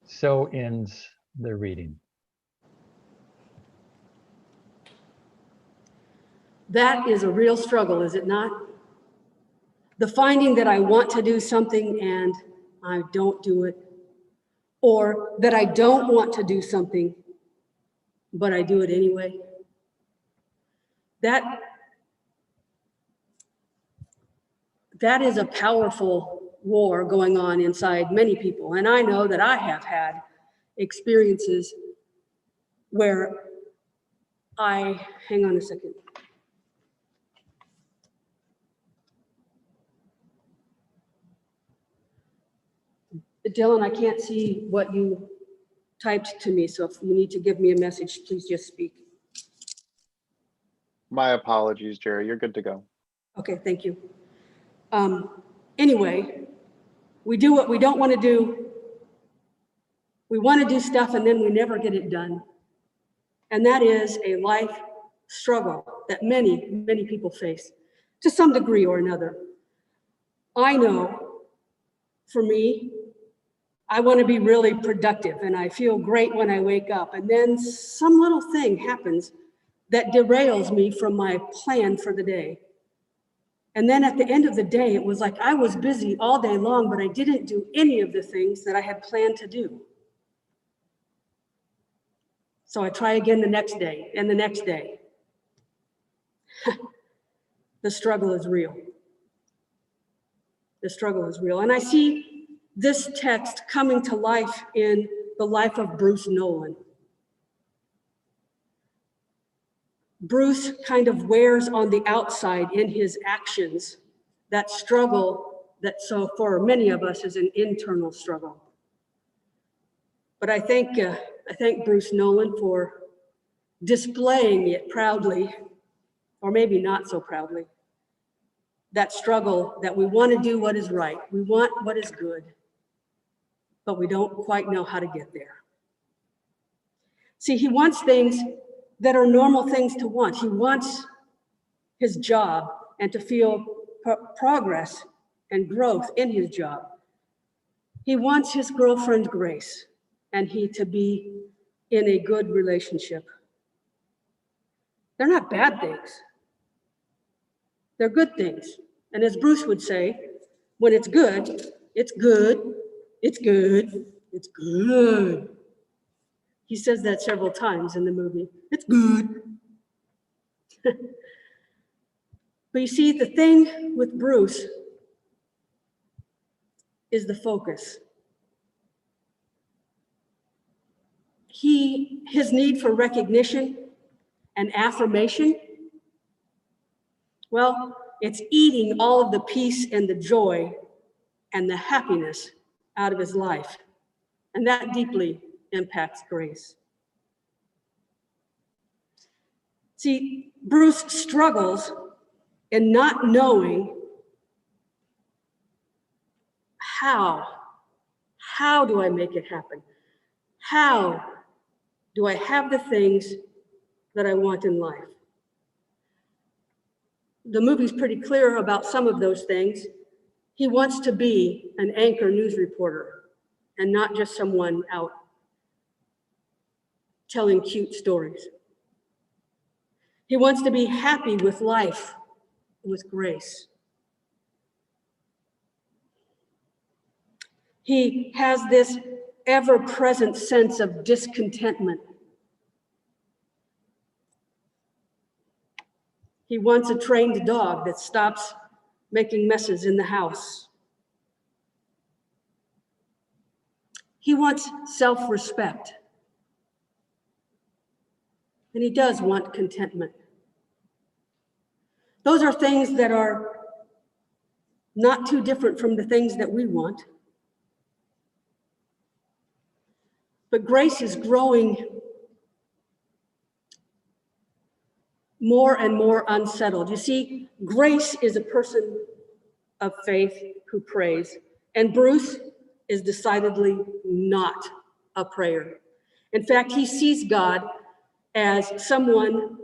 So ends the reading. That is a real struggle, is it not? The finding that I want to do something and I don't do it, or that I don't want to do something, but I do it anyway. That is a powerful war going on inside many people. And I know that I have had experiences where hang on a second. Dylan, I can't see what you typed to me, so if you need to give me a message, please just speak. My apologies, Jerry. You're good to go. Okay, thank you. Anyway, we do what we don't want to do. We want to do stuff and then we never get it done. And that is a life struggle that many, many people face to some degree or another. I know for me, I want to be really productive and I feel great when I wake up. And then some little thing happens that derails me from my plan for the day. And then at the end of the day, it was like I was busy all day long, but I didn't do any of the things that I had planned to do. So I try again the next day and the next day. The struggle is real. The struggle is real. And I see this text coming to life in the life of Bruce Nolan. Bruce kind of wears on the outside in his actions that struggle that so for many of us is an internal struggle. But I thank Bruce Nolan for displaying it proudly, or maybe not so proudly, that struggle that we want to do what is right, we want what is good, but we don't quite know how to get there. See, he wants things that are normal things to want. He wants his job and to feel progress and growth in his job. He wants his girlfriend Grace and he to be in a good relationship. They're not bad things. They're good things. And as Bruce would say, when it's good, it's good, it's good, it's good. He says that several times in the movie. It's good. But you see, the thing with Bruce is the focus. His need for recognition and affirmation, well, it's eating all of the peace and the joy and the happiness out of his life. And that deeply impacts Grace. See, Bruce struggles in not knowing how do I make it happen? How do I have the things that I want in life? The movie's pretty clear about some of those things. He wants to be an anchor news reporter and not just someone out telling cute stories. He wants to be happy with life, with Grace. He has this ever-present sense of discontentment. He wants a trained dog that stops making messes in the house. He wants self-respect. And he does want contentment. Those are things that are not too different from the things that we want. But Grace is growing more and more unsettled. You see, Grace is a person of faith who prays, and Bruce is decidedly not a prayer. In fact, he sees God as someone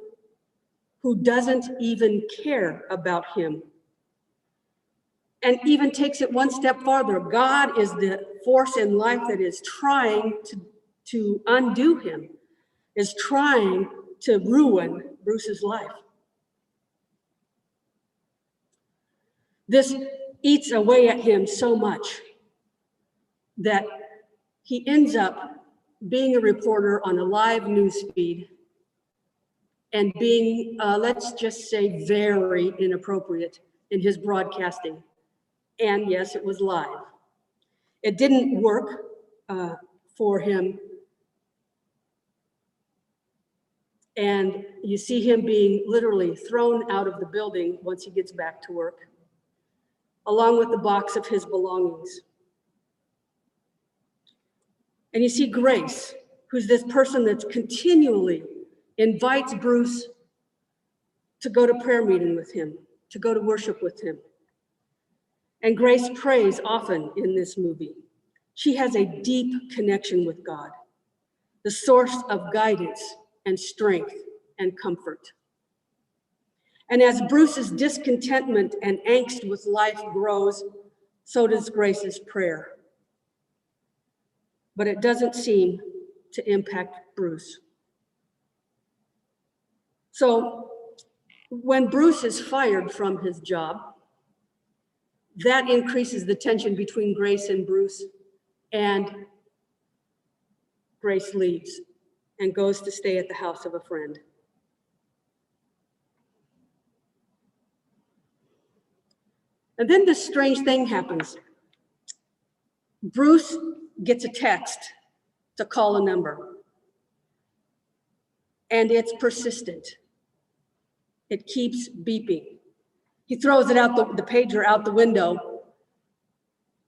who doesn't even care about him. and even takes it one step farther. God is the force in life that is trying to undo him, is trying to ruin Bruce's life. This eats away at him so much that he ends up being a reporter on a live news feed and being, let's just say, very inappropriate in his broadcasting. And yes, it was live. It didn't work for him. And you see him being literally thrown out of the building once he gets back to work, along with the box of his belongings. And you see Grace, who's this person that's continually invites Bruce to go to prayer meeting with him, to go to worship with him. And Grace prays often in this movie. She has a deep connection with God, the source of guidance and strength and comfort. And as Bruce's discontentment and angst with life grows, so does Grace's prayer. But it doesn't seem to impact Bruce. So when Bruce is fired from his job, that increases the tension between Grace and Bruce, and Grace leaves and goes to stay at the house of a friend. And then this strange thing happens. Bruce gets a text to call a number, and it's persistent. It keeps beeping. He throws it out the pager out the window.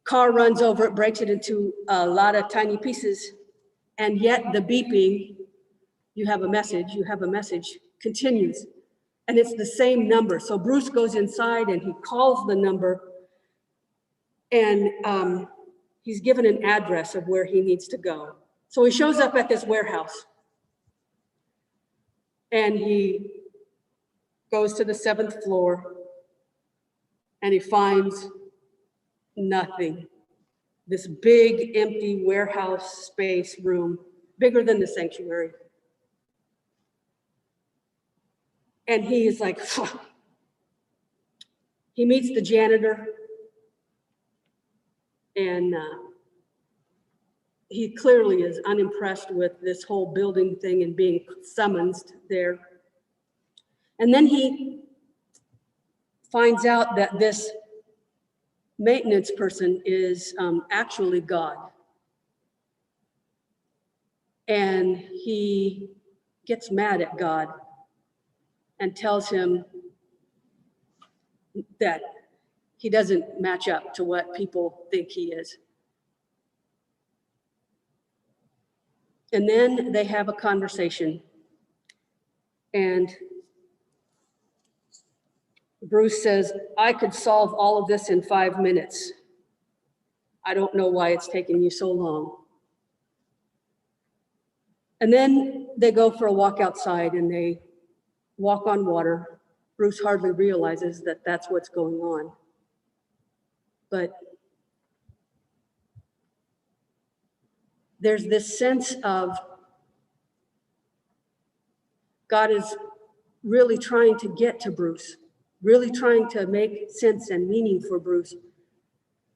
Car runs over it, breaks it into a lot of tiny pieces, and yet the beeping, you have a message, continues. And it's the same number. So Bruce goes inside and he calls the number, and he's given an address of where he needs to go. So he shows up at this warehouse, and he goes to the 7th floor, and he finds nothing. This big empty warehouse space room, bigger than the sanctuary. And he is like, phew. He meets the janitor, and he clearly is unimpressed with this whole building thing and being summoned there. And then he finds out that this maintenance person is actually God. And he gets mad at God and tells him that he doesn't match up to what people think he is. And then they have a conversation, and Bruce says, I could solve all of this in 5 minutes. I don't know why it's taking you so long. And then they go for a walk outside and they walk on water. Bruce hardly realizes that that's what's going on. But there's this sense of God is really trying to get to Bruce, really trying to make sense and meaning for Bruce.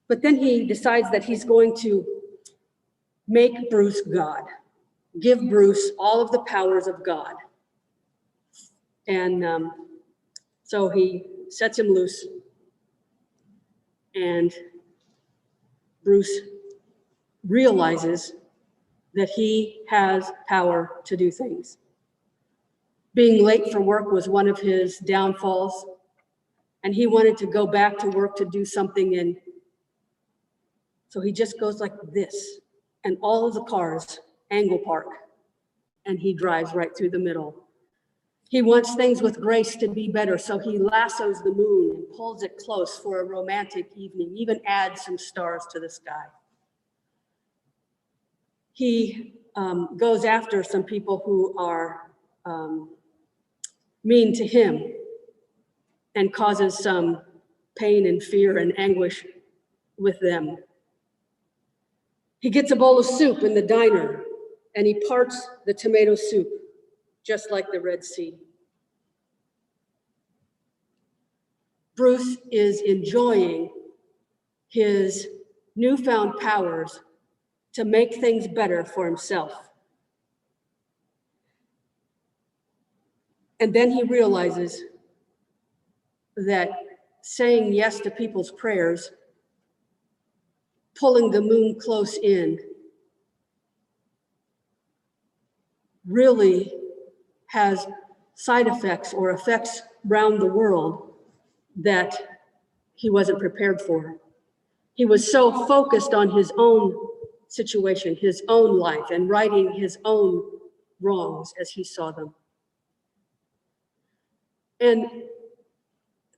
But then he decides that he's going to make Bruce God, give Bruce all of the powers of God. And so he sets him loose, and Bruce realizes that he has power to do things. Being late for work was one of his downfalls, and he wanted to go back to work to do something, and so he just goes like this, and all of the cars angle park, and he drives right through the middle. He wants things with Grace to be better, so he lassos the moon and pulls it close for a romantic evening, even adds some stars to the sky. He goes after some people who are mean to him and causes some pain and fear and anguish with them. He gets a bowl of soup in the diner, and he parts the tomato soup, just like the Red Sea. Bruce is enjoying his newfound powers to make things better for himself. And then he realizes that saying yes to people's prayers, pulling the moon close in, really has side effects or effects around the world that he wasn't prepared for. He was so focused on his own situation, his own life, and righting his own wrongs as he saw them. And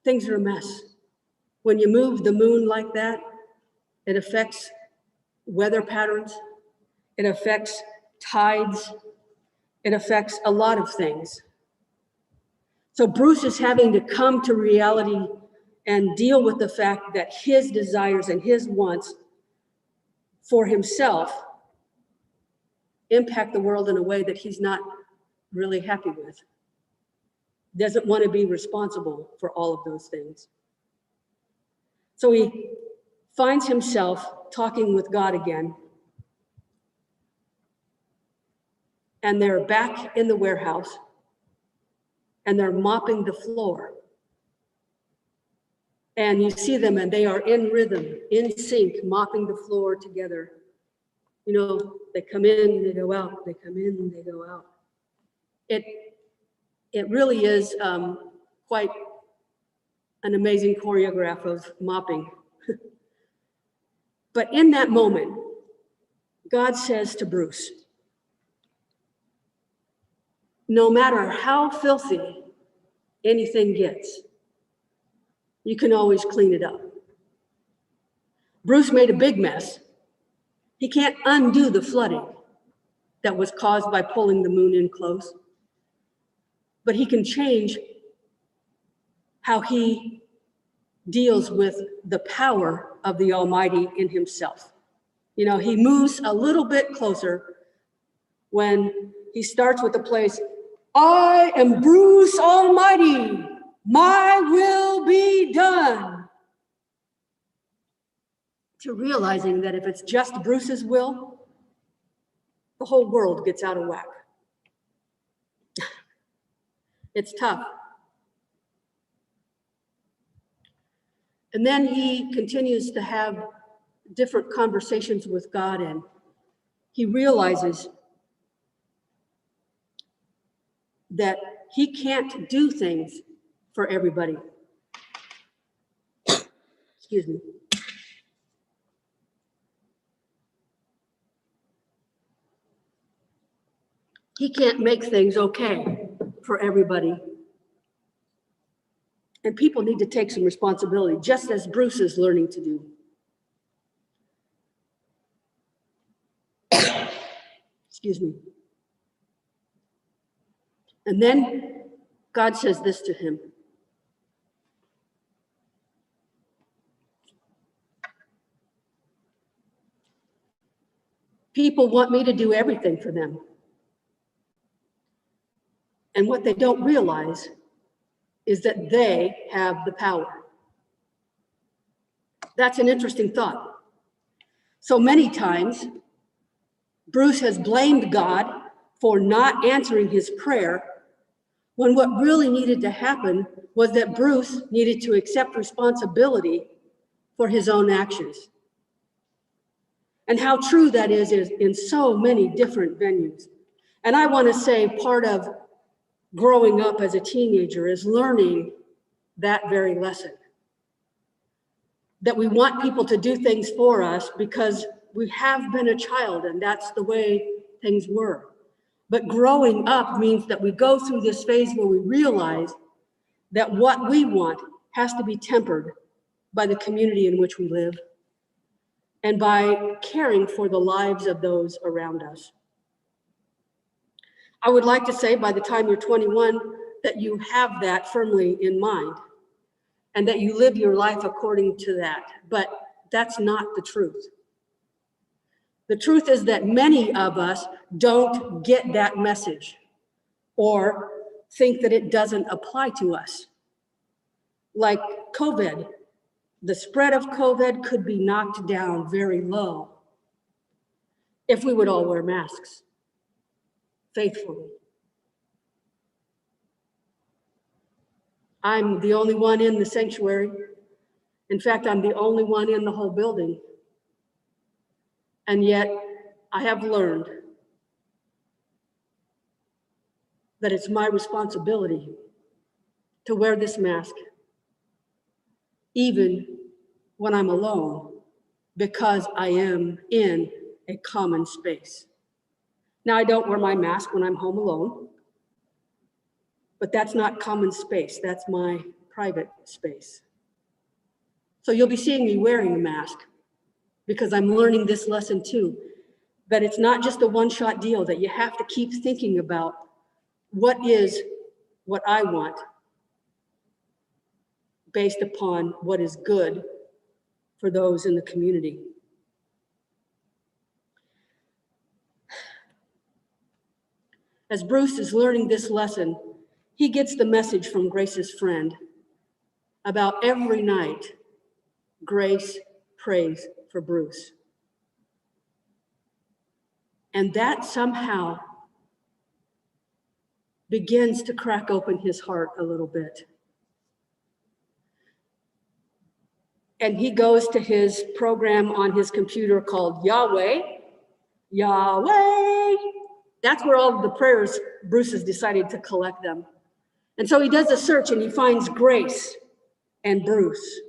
things are a mess. When you move the moon like that, it affects weather patterns, it affects tides, it affects a lot of things. So Bruce is having to come to reality and deal with the fact that his desires and his wants for himself impact the world in a way that he's not really happy with. Doesn't want to be responsible for all of those things. So he finds himself talking with God again. And they're back in the warehouse, and they're mopping the floor. And you see them, and they are in rhythm, in sync, mopping the floor together. You know, they come in, they go out, they come in, they go out. It really is quite an amazing choreograph of mopping. But in that moment, God says to Bruce, no matter how filthy anything gets, you can always clean it up. Bruce made a big mess. He can't undo the flooding that was caused by pulling the moon in close, but he can change how he deals with the power of the Almighty in himself. You know, he moves a little bit closer when he starts with the place, I am Bruce Almighty, my will be done. To realizing that if it's just Bruce's will, the whole world gets out of whack. It's tough. And then he continues to have different conversations with God, and he realizes that he can't do things for everybody. Excuse me. He can't make things okay for everybody. And people need to take some responsibility, just as Bruce is learning to do. Excuse me. And then God says this to him. People want me to do everything for them. And what they don't realize is that they have the power. That's an interesting thought. So many times, Bruce has blamed God for not answering his prayer, when what really needed to happen was that Bruce needed to accept responsibility for his own actions. And how true that is in so many different venues. And I want to say part of growing up as a teenager is learning that very lesson. That we want people to do things for us because we have been a child and that's the way things were. But growing up means that we go through this phase where we realize that what we want has to be tempered by the community in which we live and by caring for the lives of those around us. I would like to say by the time you're 21 that you have that firmly in mind. and that you live your life according to that. But that's not the truth. The truth is that many of us don't get that message or think that it doesn't apply to us. Like COVID, the spread of COVID could be knocked down very low if we would all wear masks faithfully. I'm the only one in the sanctuary. In fact, I'm the only one in the whole building. And yet, I have learned that it's my responsibility to wear this mask, even when I'm alone, because I am in a common space. Now, I don't wear my mask when I'm home alone, but that's not common space. That's my private space. So you'll be seeing me wearing a mask because I'm learning this lesson too, that it's not just a one-shot deal, that you have to keep thinking about what I want based upon what is good for those in the community. As Bruce is learning this lesson, he gets the message from Grace's friend about every night Grace prays for Bruce. And that somehow begins to crack open his heart a little bit. And he goes to his program on his computer called Yahweh. Yahweh! That's where all of the prayers, Bruce has decided to collect them. And so he does a search and he finds Grace and Bruce.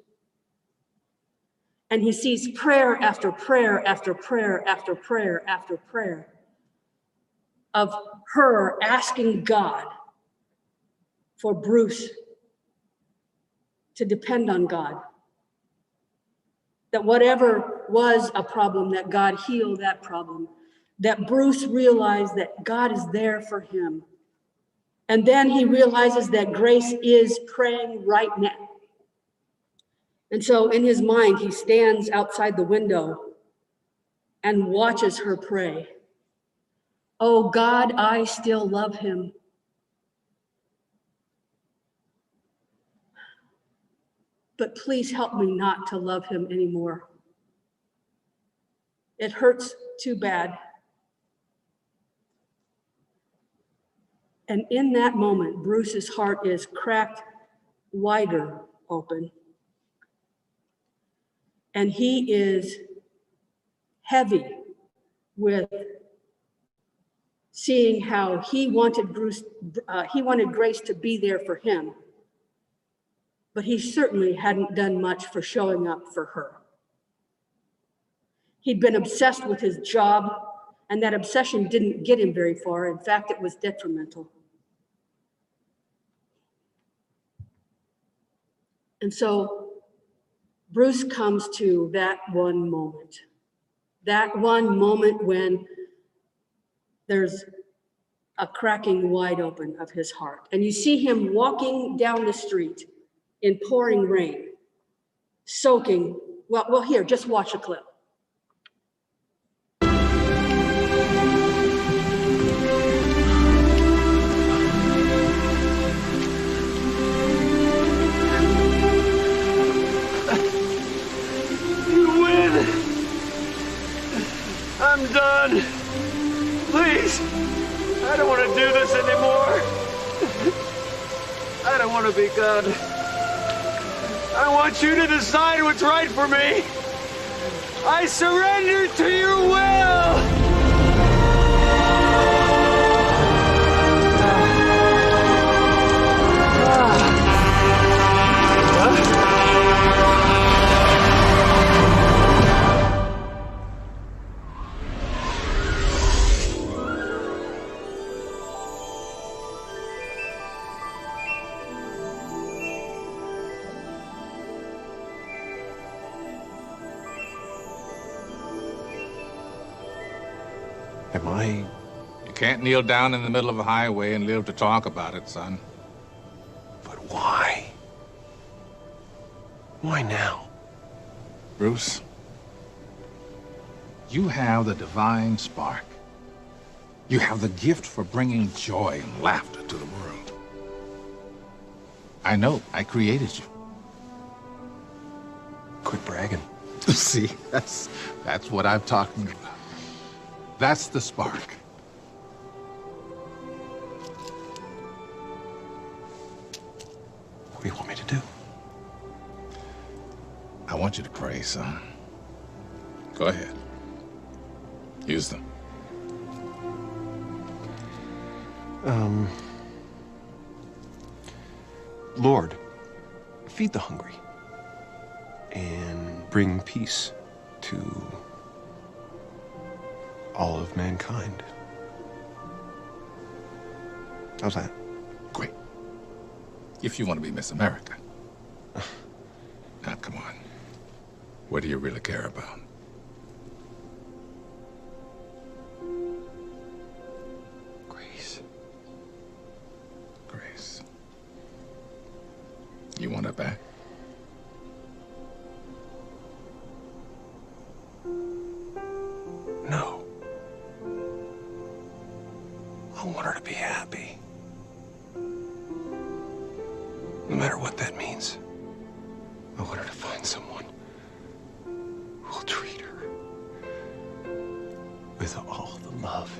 And he sees prayer after prayer after prayer after prayer after prayer of her asking God for Bruce to depend on God. That whatever was a problem, that God heal that problem. That Bruce realized that God is there for him. And then he realizes that Grace is praying right now. And so in his mind, he stands outside the window and watches her pray. Oh God, I still love him. But please help me not to love him anymore. It hurts too bad. And in that moment, Bruce's heart is cracked wider open. And he is heavy with seeing how he wanted Grace to be there for him. But he certainly hadn't done much for showing up for her. He'd been obsessed with his job, and that obsession didn't get him very far. In fact, it was detrimental. And so Bruce comes to that one moment when there's a cracking wide open of his heart. And you see him walking down the street in pouring rain, soaking. Well, here, just watch a clip. I'm done. Please. I don't want to do this anymore. I don't want to be God. I want you to decide what's right for me. I surrender to your will. You can't kneel down in the middle of a highway and live to talk about it, son. But why? Why now? Bruce, you have the divine spark. You have the gift for bringing joy and laughter to the world. I know, I created you. Quit bragging. See, that's what I'm talking about. That's the spark. What do you want me to do? I want you to pray, son. Go ahead. Use them. Lord, feed the hungry and bring peace to all of mankind. How's that? Great. If you want to be Miss America. Now, come on. What do you really care about? Grace. Grace. You want it back? No. I want her to be happy. No matter what that means. I want her to find someone who'll treat her with all the love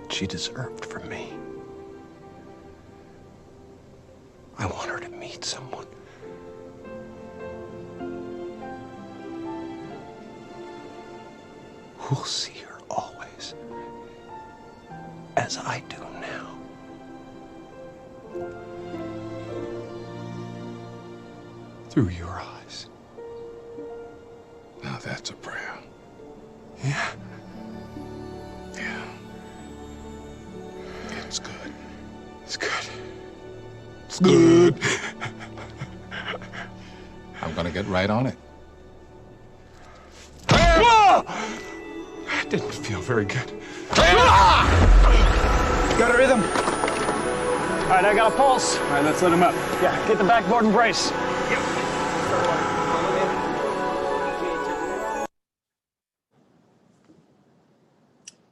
she deserved from me. I want her to meet someone who'll see her always as I do now. Through your eyes. Now that's a prayer. Yeah. Yeah. It's good. It's good. It's good. I'm gonna get right on it. Whoa! That didn't feel very good. Got a rhythm. All right, I got a pulse. All right, let's let him up. Yeah, get the backboard and brace.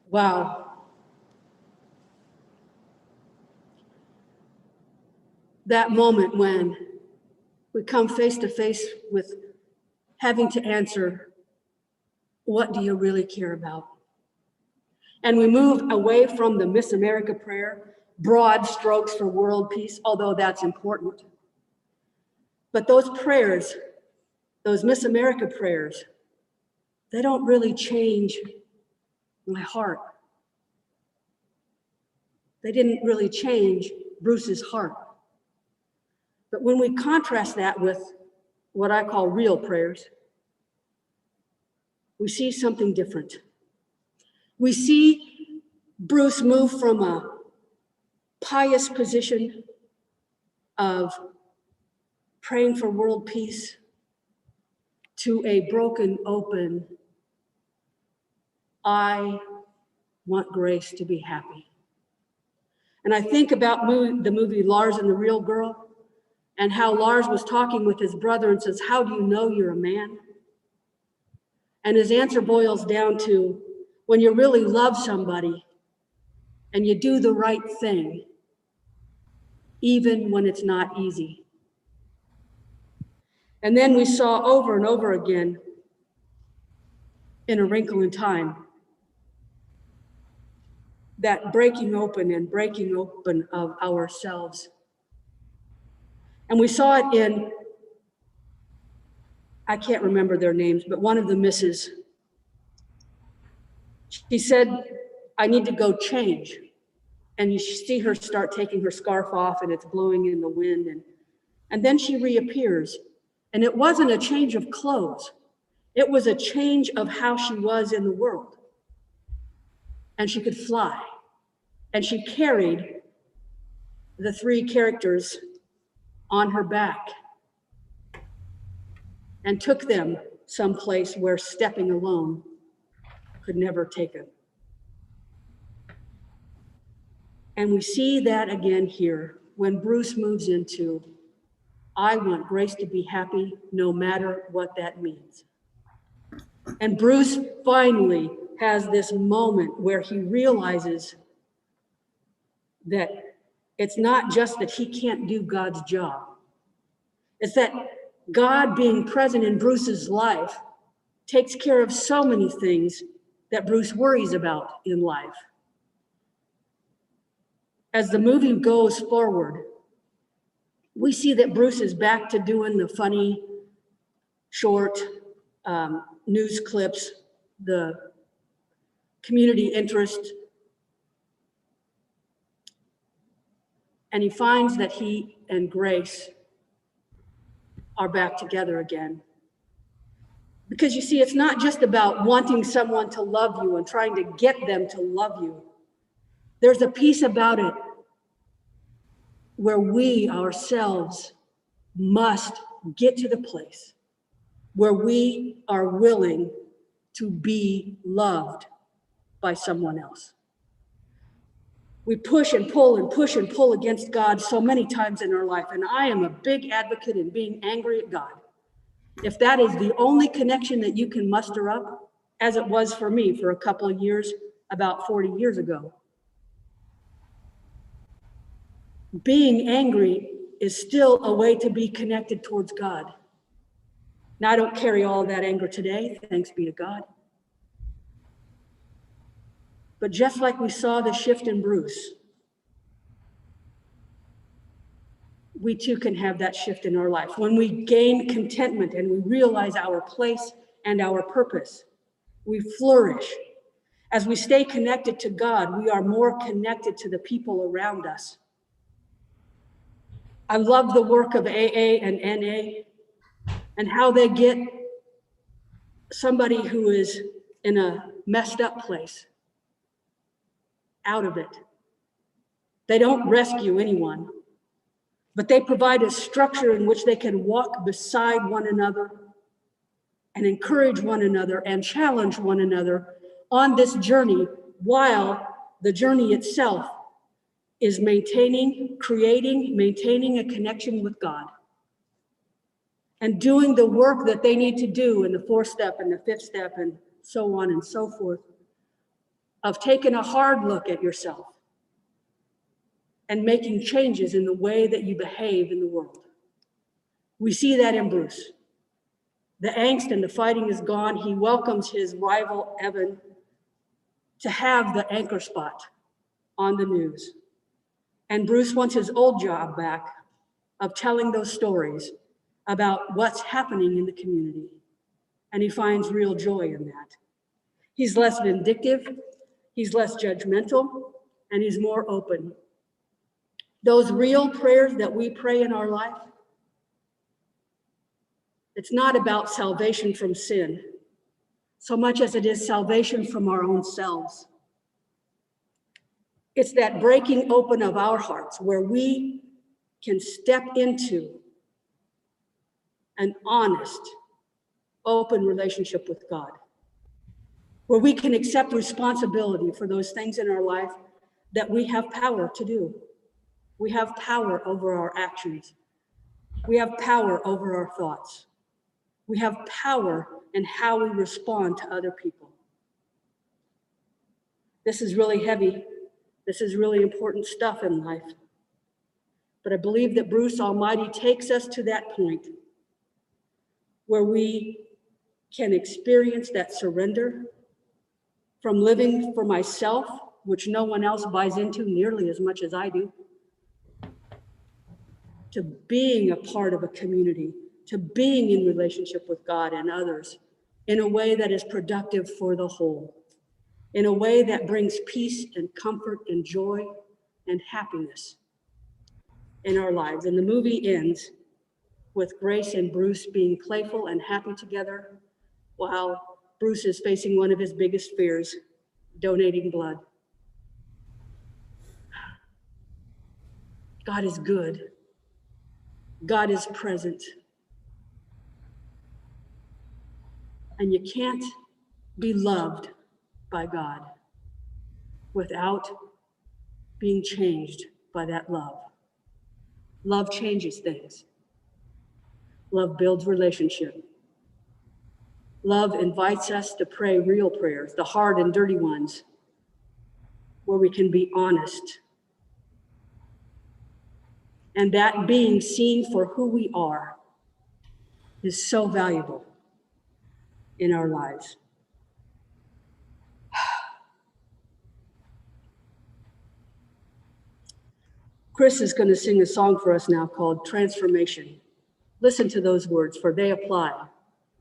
Wow. That moment when we come face to face with having to answer, what do you really care about? And we move away from the Miss America prayer, broad strokes for world peace, although that's important. But those prayers, those Miss America prayers, they don't really change my heart. They didn't really change Bruce's heart. But when we contrast that with what I call real prayers, we see something different. We see Bruce move from a pious position of praying for world peace to a broken, open, I want Grace to be happy. And I think about the movie Lars and the Real Girl, and how Lars was talking with his brother and says, how do you know you're a man? And his answer boils down to, when you really love somebody and you do the right thing, even when it's not easy. And then we saw over and over again in A Wrinkle in Time, that breaking open and breaking open of ourselves. And we saw it in, I can't remember their names, but one of the misses. She said, I need to go change. And you see her start taking her scarf off and it's blowing in the wind. And then she reappears. And it wasn't a change of clothes. It was a change of how she was in the world. And she could fly. And she carried the three characters on her back and took them someplace where stepping alone could never take them. And we see that again here when Bruce moves into I want Grace to be happy no matter what that means. And Bruce finally has this moment where he realizes that it's not just that he can't do God's job. It's that God being present in Bruce's life takes care of so many things that Bruce worries about in life. As the movie goes forward, we see that Bruce is back to doing the funny, short news clips, the community interest. And he finds that he and Grace are back together again. Because you see, it's not just about wanting someone to love you and trying to get them to love you. There's a piece about it where we ourselves must get to the place where we are willing to be loved by someone else. We push and pull and push and pull against God so many times in our life, and I am a big advocate in being angry at God. If that is the only connection that you can muster up, as it was for me for a couple of years, about 40 years ago, being angry is still a way to be connected towards God. Now, I don't carry all that anger today, thanks be to God. But just like we saw the shift in Bruce, we too can have that shift in our life. When we gain contentment and we realize our place and our purpose, we flourish. As we stay connected to God, we are more connected to the people around us. I love the work of AA and NA and how they get somebody who is in a messed up place out of it. They don't rescue anyone, but they provide a structure in which they can walk beside one another and encourage one another and challenge one another on this journey, while the journey itself is maintaining a connection with God and doing the work that they need to do in the 4th step and the 5th step and so on and so forth, of taking a hard look at yourself and making changes in the way that you behave in the world. We see that in Bruce. The angst and the fighting is gone. He welcomes his rival, Evan, to have the anchor spot on the news. And Bruce wants his old job back of telling those stories about what's happening in the community. And he finds real joy in that. He's less vindictive, he's less judgmental, and he's more open. Those real prayers that we pray in our life, it's not about salvation from sin so much as it is salvation from our own selves. It's that breaking open of our hearts where we can step into an honest, open relationship with God, where we can accept responsibility for those things in our life that we have power to do. We have power over our actions. We have power over our thoughts. We have power in how we respond to other people. This is really heavy. This is really important stuff in life. But I believe that Bruce Almighty takes us to that point where we can experience that surrender from living for myself, which no one else buys into nearly as much as I do, to being a part of a community, to being in relationship with God and others in a way that is productive for the whole, in a way that brings peace and comfort and joy and happiness in our lives. And the movie ends with Grace and Bruce being playful and happy together while Bruce is facing one of his biggest fears, donating blood. God is good. God is present. And you can't be loved by God without being changed by that love. Love changes things. Love builds relationship. Love invites us to pray real prayers, the hard and dirty ones, where we can be honest. And that being seen for who we are is so valuable in our lives. Chris is going to sing a song for us now called Transformation. Listen to those words, for they apply.